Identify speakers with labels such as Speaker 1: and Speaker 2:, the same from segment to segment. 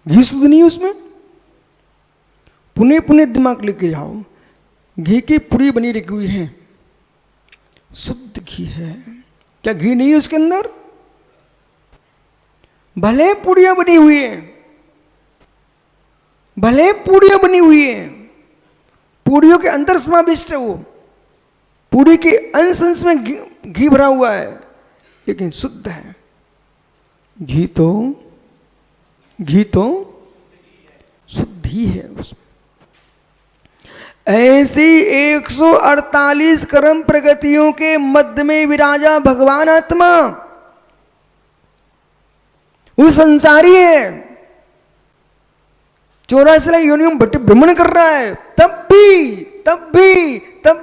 Speaker 1: घी शुद्ध नहीं है उसमें। पुणे पुणे दिमाग लेके जाओ, घी की पुड़ी बनी रखी हुई है, शुद्ध घी है, क्या घी नहीं है उसके अंदर? भले पुड़ियां बनी हुई है, भले पूड़ियां बनी हुई है, पूड़ियों के अंदर समाविष्ट है वो, पूड़ी के अंश अंश में घी भरा हुआ है, लेकिन शुद्ध है। घी तो शुद्ध ही है उसमें। ऐसी 148 कर्म प्रगतियों के मध्य में विराजा भगवान आत्मा, वो संसारी है, 84 योनियों में भ्रमण कर रहा है, तब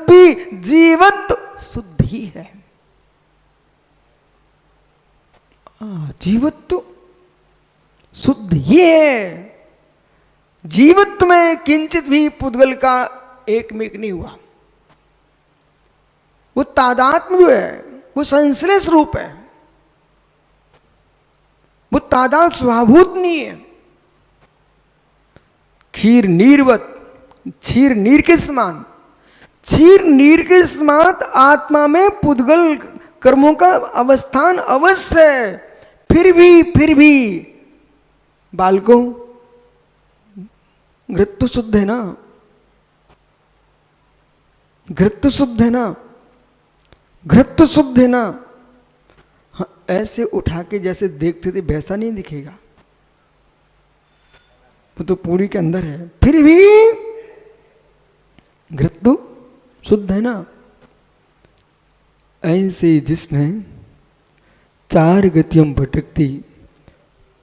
Speaker 1: भी जीवत्व शुद्ध ही है। जीवत्व शुद्ध ही है। जीवत्व में किंचित भी पुद्गल का एक मेक नहीं हुआ। वो तादात्म्य जो है वो संश्लेष रूप है, वो तादात्म्य स्वभावभूत नहीं है। क्षीर नीरवत, क्षीर नीर के समान, क्षीर नीर के समान आत्मा में पुद्गल कर्मों का अवस्थान अवश्य है। फिर भी बालकों, घृत तो शुद्ध है ना, घृत तो शुद्ध है ना, घृत तो शुद्ध है ना। हाँ, ऐसे उठा के जैसे देखते थे वैसा नहीं दिखेगा, वो तो पूरी के अंदर है, फिर भी घृत तो शुद्ध है ना। ऐसे जिसने 4 गतियों भटकती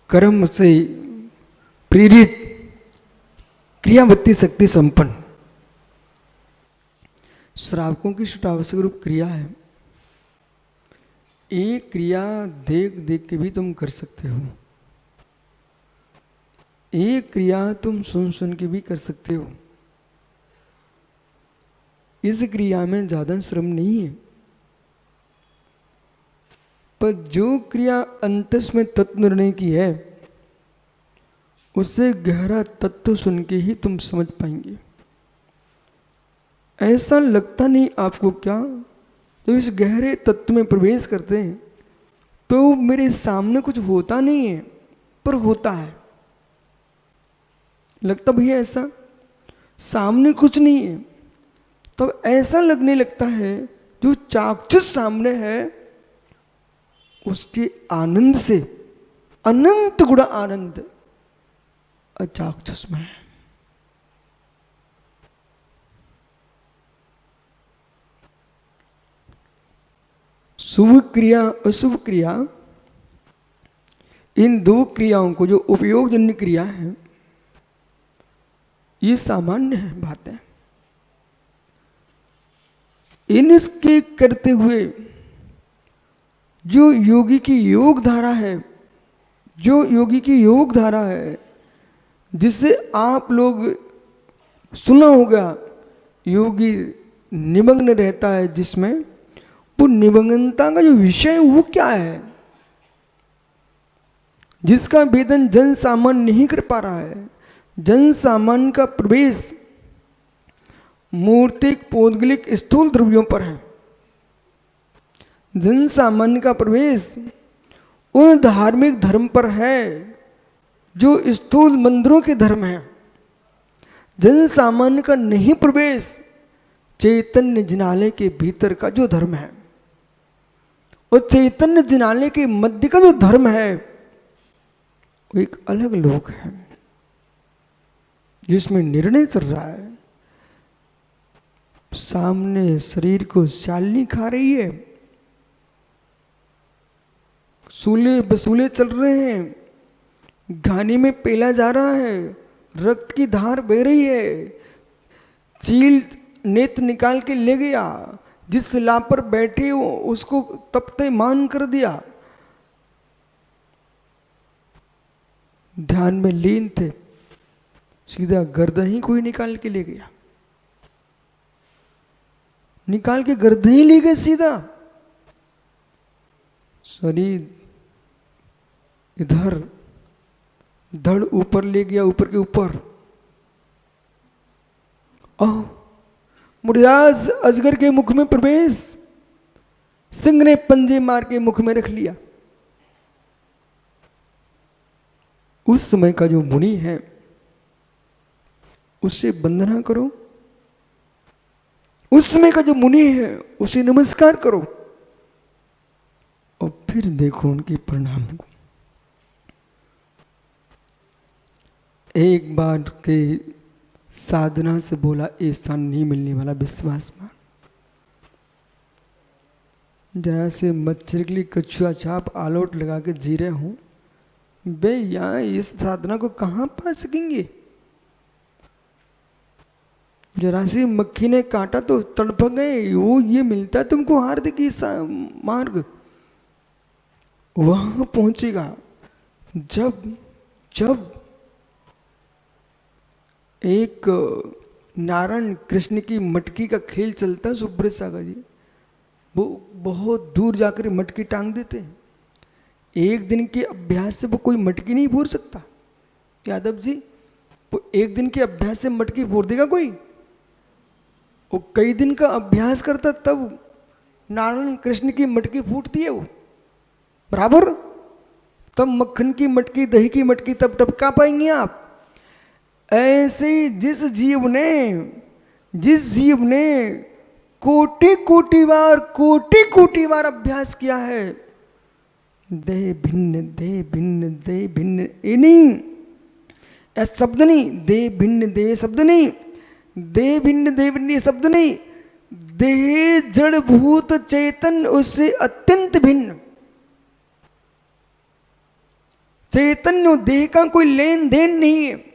Speaker 1: कर्म से प्रेरित क्रियावत्ती शक्ति संपन्न, श्रावकों की आवश्यक रूप क्रिया है। एक क्रिया देख देख के भी तुम कर सकते हो, एक क्रिया तुम सुन सुन के भी कर सकते हो। इस क्रिया में ज्यादा श्रम नहीं है, पर जो क्रिया अंतस में तत्व निर्णय की है उससे गहरा तत्व सुन के ही तुम समझ पाएंगे। ऐसा लगता नहीं आपको क्या, तो इस गहरे तत्व में प्रवेश करते हैं तो मेरे सामने कुछ होता नहीं है, पर होता है। लगता भैया ऐसा सामने कुछ नहीं है, तब ऐसा लगने लगता है जो चाक्षुष सामने है उसके आनंद से अनंत गुणा आनंद अचाक्षुष में है। शुभ क्रिया अशुभ क्रिया, इन 2 क्रियाओं को जो उपयोग जन्य क्रिया है ये सामान्य है बातें। इनके करते हुए जो योगी की योग धारा है, जो योगी की योग धारा है जिससे आप लोग सुना होगा, योगी निमग्न रहता है, जिसमें वो निमग्नता का जो विषय है वो क्या है, जिसका वेदन जन सामान्य नहीं कर पा रहा है। जन सामान्य का प्रवेश मूर्तिक पौद्गलिक स्थूल द्रव्यों पर है। जन सामान्य का प्रवेश उन धार्मिक धर्म पर है जो स्थूल मंदिरों के धर्म हैं। जन सामान्य का नहीं प्रवेश चैतन्य जिनालय के भीतर का जो धर्म है, और चैतन्य जिनालय के मध्य का जो धर्म है वो एक अलग लोक है जिसमें निर्णय चल रहा है। सामने शरीर को शालिनी खा रही है, सूले बसूले चल रहे हैं, घानी में पेला जा रहा है, रक्त की धार बह रही है, चील नेत्र निकाल के ले गया, जिस शिला पर बैठे हो उसको तपते मान कर दिया। ध्यान में लीन थे, सीधा गर्दन ही कोई निकाल के ले गया, निकाल के गर्दन ही ले गए सीधा। शरीर इधर धड़ ऊपर ले गया, ऊपर के ऊपर। ओह, मुड़ियाज अजगर के मुख में प्रवेश, सिंह ने पंजे मार के मुख में रख लिया। उस समय का जो मुनि है उससे वंदना करो, उस समय का जो मुनि है उसे नमस्कार करो, और फिर देखो उनके परिणाम को। एक बार के साधना से बोला ये स्थान नहीं मिलने वाला, विश्वास मान। जरा से मच्छर के लिए कछुआ छाप आलोट लगा के जी रहे हूं, बे यहाँ इस साधना को कहां पा सकेंगे। जरा सी मक्खी ने काटा तो तड़प गए, वो ये मिलता तुमको हार्दिक मार्ग, वहां पहुंचेगा जब जब एक नारायण कृष्ण की मटकी का खेल चलता है। सुब्रत सागर जी वो बहुत दूर जाकर मटकी टांग देते हैं। एक दिन के अभ्यास से वो कोई मटकी नहीं फोड़ सकता। यादव जी, वो एक दिन के अभ्यास से मटकी फोड़ देगा कोई? वो कई दिन का अभ्यास करता तब नारायण कृष्ण की मटकी फूटती है वो बराबर। तब मक्खन की मटकी, दही की मटकी तब टपका पाएंगे आप। ऐसे जिस जीव ने कोटि कोटि बार अभ्यास किया है, देह भिन्न देह भिन्न देह भिन्न, ये नहीं शब्द नहीं, देह भिन्न देह शब्द नहीं, देह भिन्न देह भिन्न शब्द नहीं, देह जड़ भूत चेतन उससे अत्यंत भिन्न। चैतन्य देह का कोई लेन देन नहीं है।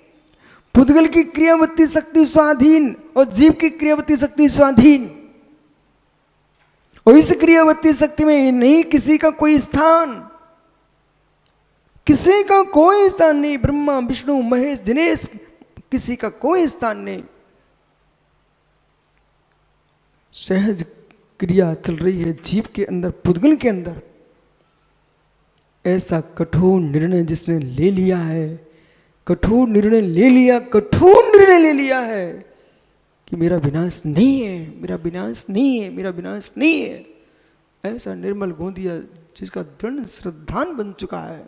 Speaker 1: पुद्गल की क्रियावत्ती शक्ति स्वाधीन और जीव की क्रियावत्ती शक्ति स्वाधीन, और इस क्रियावत्ती शक्ति में नहीं किसी का कोई स्थान, किसी का कोई स्थान नहीं। ब्रह्मा विष्णु महेश दिनेश, किसी का कोई स्थान नहीं। सहज क्रिया चल रही है जीव के अंदर, पुद्गल के अंदर। ऐसा कठोर निर्णय जिसने ले लिया है, कठोर निर्णय ले लिया है कि मेरा विनाश नहीं है, मेरा विनाश नहीं है, मेरा विनाश नहीं है। ऐसा निर्मल गोंदिया जिसका दृढ़ श्रद्धान बन चुका है,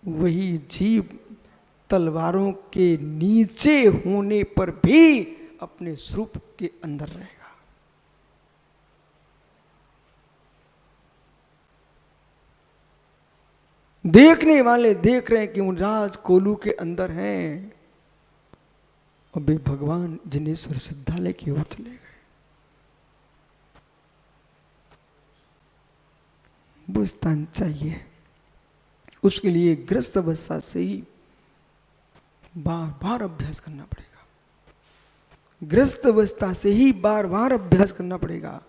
Speaker 1: वही जीव तलवारों के नीचे होने पर भी अपने स्वरूप के अंदर रहेगा। देखने वाले देख रहे हैं कि राज कोलू के अंदर हैं, और वे भगवान जिनेश्वर सिद्धालय की ओर चले गए। वो स्थान चाहिए, उसके लिए ग्रस्त अवस्था से ही बार बार अभ्यास करना पड़ेगा। ग्रस्त अवस्था से ही बार बार अभ्यास करना पड़ेगा।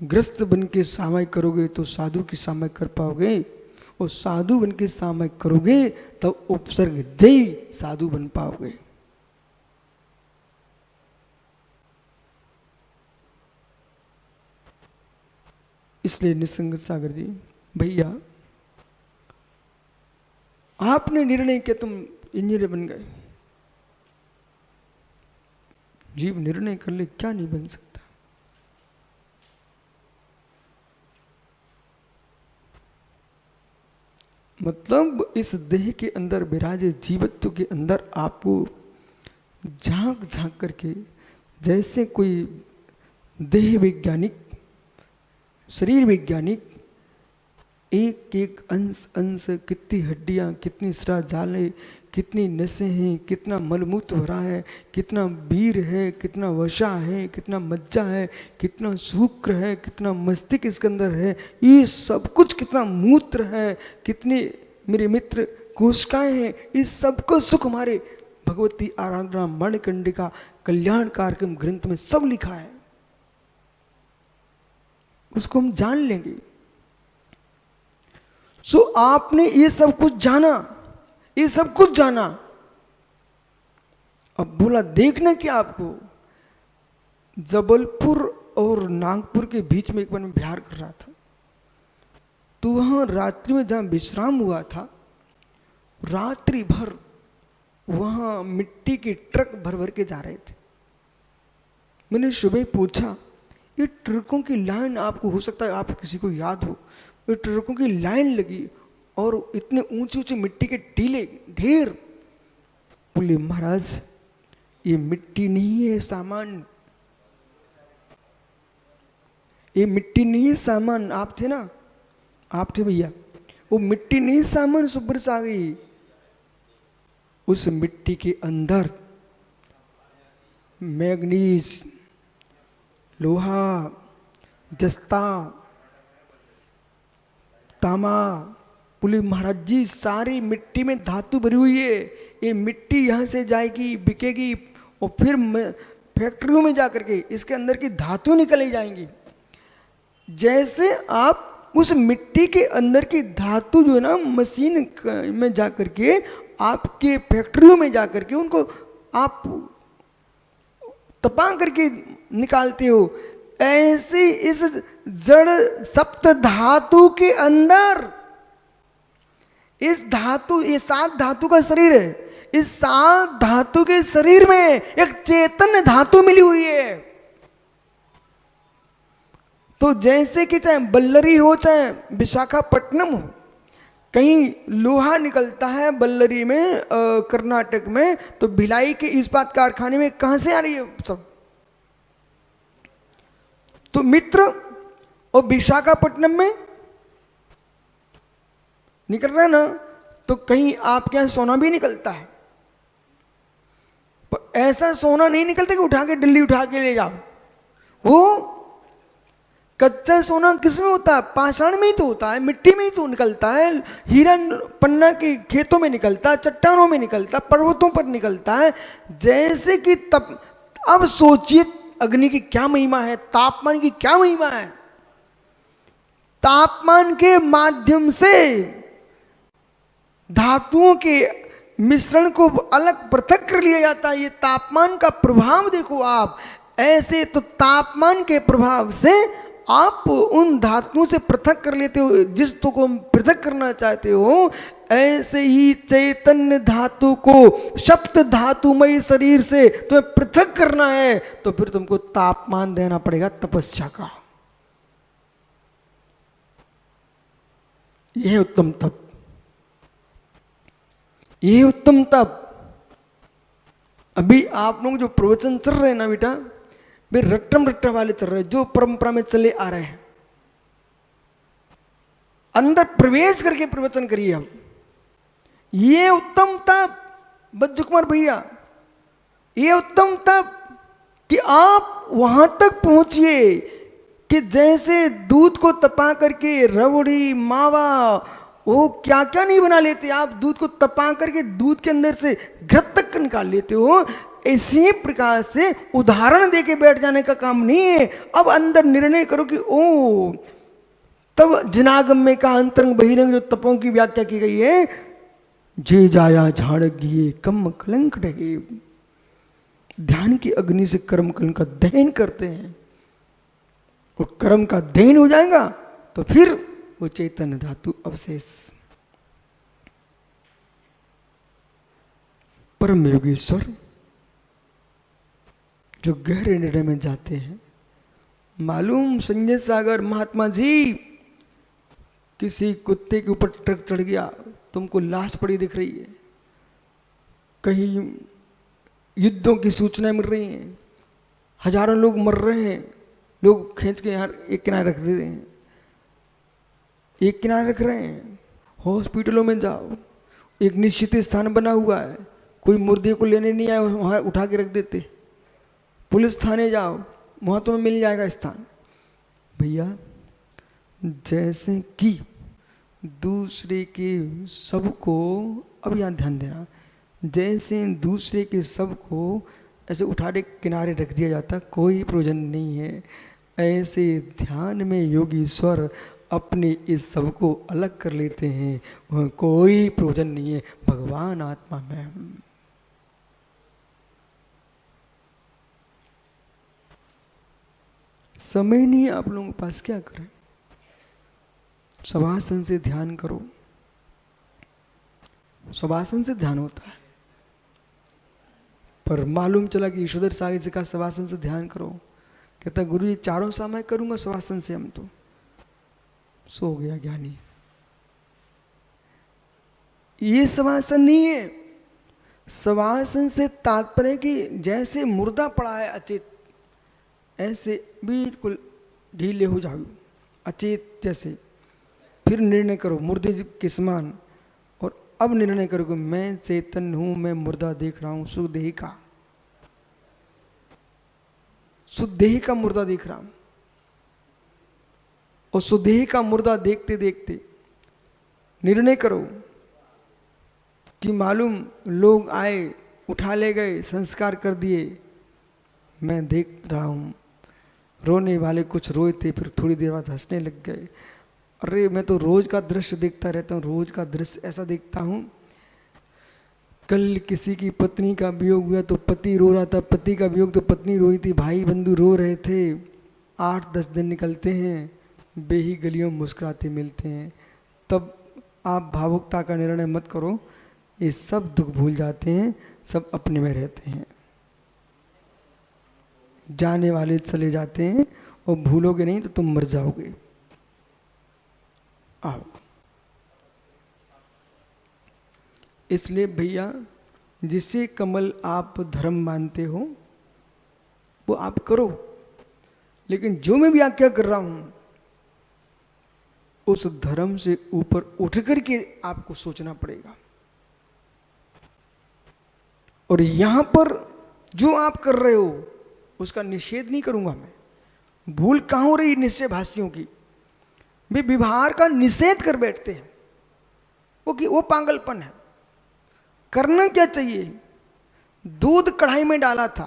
Speaker 1: ग्रस्त बन के सामायिक करोगे तो साधु की सामायिक कर पाओगे, और साधु बन के सामायिक करोगे तब उपसर्ग जय साधु बन पाओगे। इसलिए निसंग सागर जी भैया, आपने निर्णय किया, तुम इंजीनियर बन गए। जीव निर्णय कर ले क्या नहीं बन सकता। मतलब इस देह के अंदर विराजे जीवत्व के अंदर आपको झांक झांक करके, जैसे कोई देह वैज्ञानिक, शरीर वैज्ञानिक एक एक अंश अंश, कितनी हड्डियां, कितनी स्रा जाले, कितनी नसें हैं, कितना मलमूत्र भरा है, कितना वीर है, कितना वशा है, कितना मज्जा है, कितना शुक्र है, कितना मस्तिष्क इसके अंदर है, ये सब कुछ, कितना मूत्र है, कितनी मेरे मित्र कोशिकाएं हैं, इस सबको सुख हमारे भगवती आराधना मणिकर्णिका कल्याण कार्यक्रम ग्रंथ में सब लिखा है। उसको हम जान लेंगे। सो आपने ये सब कुछ जाना, ये सब कुछ जाना। अब बोला देखना क्या आपको, जबलपुर और नागपुर के बीच में एक बार मैं बिहार कर रहा था। तो वहाँ रात्रि में जहाँ विश्राम हुआ था, रात्रि भर वहाँ मिट्टी के ट्रक भर भर के जा रहे थे। मैंने सुबह पूछा, ये ट्रकों की लाइन, आपको हो सकता है आप किसी को याद हो, ये ट्रकों की लाइन लगी और इतने ऊंचे ऊंचे मिट्टी के टीले ढेर। बोले महाराज ये मिट्टी नहीं है सामान, ये मिट्टी नहीं है सामान। आप थे ना, आप थे भैया, वो मिट्टी नहीं सामान सुपर से आ गई। उस मिट्टी के अंदर मैग्नीज, लोहा, जस्ता, तामा। बोले महाराज जी सारी मिट्टी में धातु भरी हुई है, ये मिट्टी यहाँ से जाएगी, बिकेगी और फिर फैक्ट्रियों में जाकर के इसके अंदर की धातु निकली जाएंगी। जैसे आप उस मिट्टी के अंदर की धातु जो है ना मशीन में जाकर के आपके फैक्ट्रियों में जाकर के उनको आप तपा करके निकालते हो, ऐसे इस जड़ सप्त धातु के अंदर इस धातु, ये 7 धातु का शरीर है, इस 7 धातु के शरीर में एक चैतन्य धातु मिली हुई है। तो जैसे कि चाहे बल्लरी हो चाहे विशाखापट्टनम हो, कहीं लोहा निकलता है बल्लरी में कर्नाटक में, तो भिलाई के इस्पात कारखाने में कहां से आ रही है सब? तो मित्र और विशाखापट्टनम में निकल रहा है ना, तो कहीं आपके यहां सोना भी निकलता है। पर ऐसा सोना नहीं निकलता कि उठा के दिल्ली उठा के ले जाओ। वो कच्चा सोना किस में होता है? पाषाण में ही तो होता है, मिट्टी में ही तो निकलता है, हीरा पन्ना के खेतों में निकलता है, चट्टानों में निकलता है, पर्वतों पर निकलता है। जैसे कि तब अब सोचिए अग्नि की क्या महिमा है, तापमान की क्या महिमा है। तापमान के माध्यम से धातुओं के मिश्रण को अलग पृथक कर लिया जाता है। ये तापमान का प्रभाव देखो आप। ऐसे तो तापमान के प्रभाव से आप उन धातुओं से पृथक कर लेते हो जिस तो को पृथक करना चाहते हो। ऐसे ही चैतन्य धातु को सप्त धातुमय शरीर से तुम्हें पृथक करना है, तो फिर तुमको तापमान देना पड़ेगा तपस्या का। यह है उत्तम तप, यह है उत्तम तप। अभी आप लोग जो प्रवचन चल रहे हैं ना बेटा, वे रट्टम रट्टा वाले चल रहे हैं, जो परंपरा में चले आ रहे हैं। अंदर प्रवेश करके प्रवचन करिए हम। ये उत्तम तप बज्जू कुमार भैया, ये उत्तम तप कि आप वहां तक पहुंचिए कि जैसे दूध को तपा करके रबड़ी, मावा, वो क्या क्या नहीं बना लेते आप। दूध को तपा करके दूध के अंदर से घृत तक निकाल लेते हो। इसी प्रकार से उदाहरण देके बैठ जाने का काम नहीं है। अब अंदर निर्णय करो कि ओ, तब जिनागम में का अंतरंग बहिरंग जो तपों की व्याख्या की गई है, जे जाया झाड़गिए कम कलंक रहे। ध्यान की अग्नि से कर्म कलंक का दहन करते हैं और कर्म का दहन हो जाएगा तो फिर वो चैतन्य धातु अवशेष। परम योगेश्वर जो गहरे निर्णय में जाते हैं, मालूम संजय सागर महात्मा जी, किसी कुत्ते के ऊपर ट्रक चढ़ गया, तुमको लाश पड़ी दिख रही है, कहीं युद्धों की सूचनाएं मिल रही हैं, हजारों लोग मर रहे हैं, लोग खींच के यार एक किनारे रख देते हैं, एक किनारे रख रहे हैं। हॉस्पिटलों में जाओ, एक निश्चित स्थान बना हुआ है, कोई मुर्दे को लेने नहीं आया, वहाँ उठा के रख देते। पुलिस थाने जाओ, वहाँ तुम्हें मिल जाएगा स्थान। भैया जैसे कि दूसरे के सबको, अब यहाँ ध्यान देना, जैसे दूसरे के सबको ऐसे उठा के किनारे रख दिया जाता, कोई प्रयोजन नहीं है। ऐसे ध्यान में योगीश्वर अपने इस सब को अलग कर लेते हैं, वह कोई प्रयोजन नहीं है। भगवान आत्मा में समय नहीं है, आप लोगों के पास क्या करें। शवासन से ध्यान करो। शवासन से ध्यान होता है, पर मालूम चला कि ईश्वर सागर जी का शवासन से ध्यान करो। कहता गुरु जी चारों समय करूंगा शवासन से, हम तो सो गया ज्ञानी। ये शवासन नहीं है। शवासन से तात्पर्य कि जैसे मुर्दा पड़ा है अचेत, ऐसे बिल्कुल ढीले हो जाओ अचेत जैसे। फिर निर्णय करो मुर्दे के समान, और अब निर्णय करो कि मैं चेतन हूं, मैं मुर्दा देख रहा हूं, सुदेही का, सुदेही का मुर्दा देख रहा हूं। और सुदेही का मुर्दा देखते देखते निर्णय करो कि मालूम लोग आए, उठा ले गए, संस्कार कर दिए, मैं देख रहा हूं। रोने वाले कुछ रोए थे, फिर थोड़ी देर बाद हंसने लग गए। अरे मैं तो रोज का दृश्य देखता रहता हूँ, रोज का दृश्य ऐसा देखता हूँ। कल किसी की पत्नी का वियोग हुआ तो पति रो रहा था, पति का वियोग तो पत्नी रोई थी, भाई बंधु रो रहे थे। 8-10 दिन निकलते हैं, बेही गलियों मुस्कुराते मिलते हैं। तब आप भावुकता का निर्णय मत करो, ये सब दुख भूल जाते हैं, सब अपने में रहते हैं। जाने वाले चले जाते हैं, और भूलोगे नहीं तो तुम मर जाओगे। आओ, इसलिए भैया जिसे कमल आप धर्म मानते हो वो आप करो, लेकिन जो मैं व्याख्या कर रहा हूं उस धर्म से ऊपर उठ करके आपको सोचना पड़ेगा। और यहां पर जो आप कर रहे हो उसका निषेध नहीं करूंगा मैं। भूल कहां हो रही निश्चय भाषियों की, वे व्यवहार का निषेध कर बैठते हैं, वो पागलपन है। करना क्या चाहिए? दूध कढ़ाई में डाला था,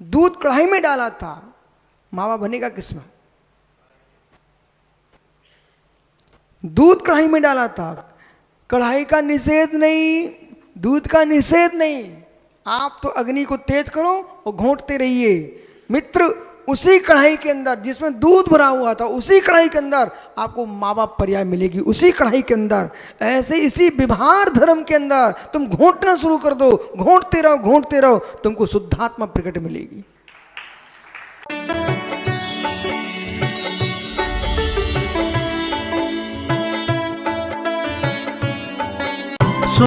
Speaker 1: दूध कढ़ाई में डाला था, मावा बनेगा किसमें? दूध कढ़ाई में डाला था, कढ़ाई का निषेध नहीं, दूध का निषेध नहीं। आप तो अग्नि को तेज करो और घोंटते रहिए। मित्र, उसी कढ़ाई के अंदर जिसमें दूध भरा हुआ था, उसी कढ़ाई के अंदर आपको मावा पर्याय मिलेगी, उसी कढ़ाई के अंदर। ऐसे इसी व्यवहार धर्म के अंदर तुम घोंटना शुरू कर दो, घोंटते रहो, तुमको शुद्धात्मा प्रकट मिलेगी।